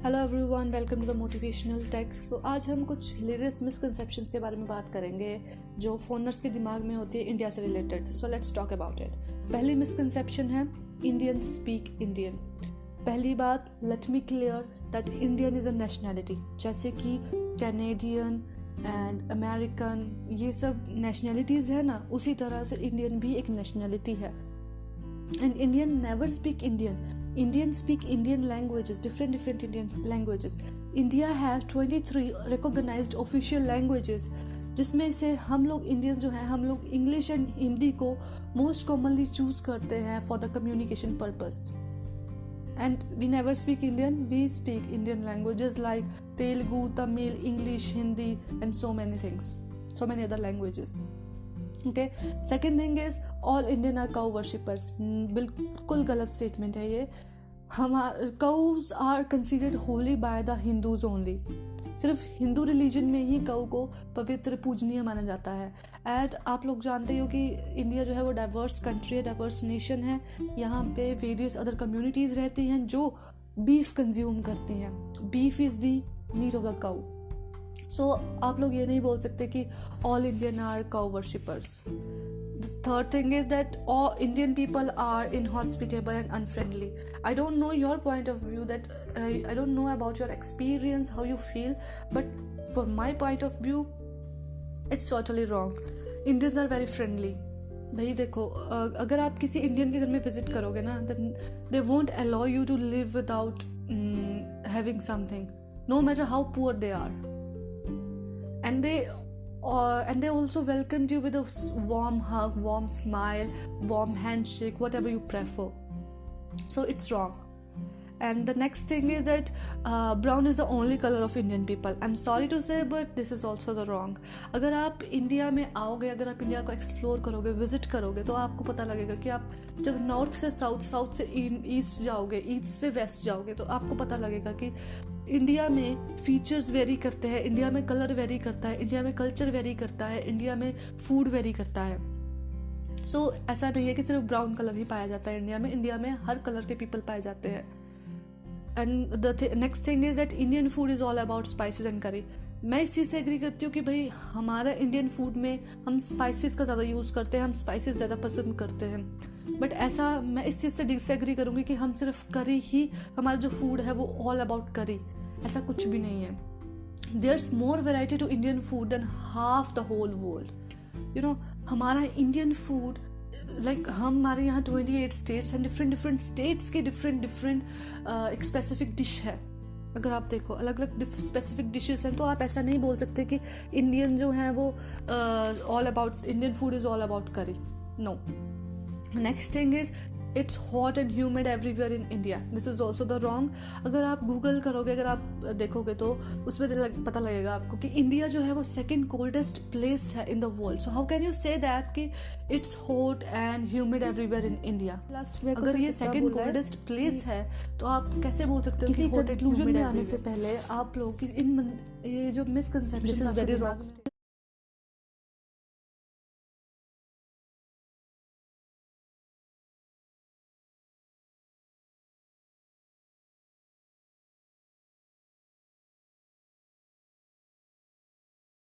Hello everyone, welcome to the motivational tech. तो आज हम कुछ हिलेरियस मिसकंसेप्शंस के बारे में बात करेंगे जो फोनर्स के दिमाग में होती है इंडिया से related. So let's talk about it. पहली मिसकंसेप्शन है इंडियन स्पीक इंडियन। पहली बात, let me clear that Indian is a nationality. जैसे कि कैनेडियन एंड अमेरिकन, ये सब नेशनैलिटीज़ है ना, उसी तरह से इंडियन भी एक नेशनैलिटी है। And Indian never speak Indian. Indian speak Indian languages, different Indian languages. India has 23 recognized official languages, जिसमें से हम लोग इंडियन जो हैं, हम लोग इंग्लिश एंड हिंदी को मोस्ट कॉमनली चूज करते हैं for the communication purpose. And we never speak Indian, we speak Indian languages like Telugu, Tamil, English, Hindi and so many things, so many other languages. Okay, second thing is all Indian are cow worshippers. बिल्कुल गलत statement है ये। हमारे cows are considered holy by the Hindus only. सिर्फ Hindu religion में ही कौ को पवित्र पूजनीय माना जाता है। एंड आप लोग जानते हो कि इंडिया जो है वो डाइवर्स कंट्री है, डाइवर्स नेशन है। यहाँ पे वेरियस अदर कम्युनिटीज़ रहती हैं जो बीफ कंज्यूम करती हैं। Beef is the meat of the cow. So आप लोग ये नहीं बोल सकते कि all Indian are cow worshippers. The third thing is that all Indian people are inhospitable and unfriendly. I don't know your point of view, that I don't know about your experience, how you feel, but for my point of view, it's totally wrong. Indians are very friendly. भाई देखो, अगर आप किसी Indian के घर में visit करोगे ना, then they won't allow you to live without having something, no matter how poor they are. And they also welcomed you with a warm hug, warm smile, warm handshake, whatever you prefer. So it's wrong. And the next thing is that brown is the only color of Indian people. I'm sorry to say, but this is also the wrong. अगर आप India में आओगे, अगर आप India को explore करोगे, visit करोगे, तो आपको पता लगेगा कि आप जब नॉर्थ से साउथ, साउथ से ईस्ट जाओगे, ईस्ट से वेस्ट जाओगे, तो आपको पता लगेगा कि इंडिया में फीचर्स वेरी करते हैं, इंडिया में कलर वेरी करता है, इंडिया में कल्चर वेरी करता है, इंडिया में फूड वेरी करता है। सो ऐसा नहीं है कि सिर्फ ब्राउन कलर ही पाया जाता है इंडिया में हर कलर के पीपल पाए जाते हैं। And the next thing is that Indian food is all about spices and करी। मैं इस चीज़ से एग्री करती हूँ कि भाई हमारा इंडियन फूड में हम स्पाइसेस का ज़्यादा यूज़ करते हैं, हम स्पाइसेस ज़्यादा पसंद करते हैं। बट ऐसा मैं इस चीज़ से डिसएग्री करूँगी कि हम सिर्फ करी ही, हमारा जो फूड है वो ऑल अबाउट करी, ऐसा कुछ भी नहीं है। There's more variety to Indian food than half the whole world. You know, हमारा इंडियन फूड हमारे यहाँ 28 स्टेट्स हैं, डिफरेंट स्टेट्स के डिफरेंट एक स्पेसिफिक डिश है। अगर आप देखो अलग अलग स्पेसिफिक डिशेस हैं, तो आप ऐसा नहीं बोल सकते कि इंडियन जो है वो all about, Indian food is all about curry. No. Next thing is it's hot and humid everywhere in India. This is also the wrong. अगर आप गूगल करोगे, अगर आप देखोगे, तो उसमें पता लगेगा आपको कि इंडिया जो है वो सेकेंड कोल्डेस्ट प्लेस है in the world. So how can you say that कि it's hot and humid everywhere in India? अगर ये सेकेंड कोल्डेस्ट प्लेस है, तो आप कैसे बोल सकते हो? किसी कंक्लूजन में आने से पहले आप लोग ये जो मिसकंसेप्शन है, वेरी रॉन्ग।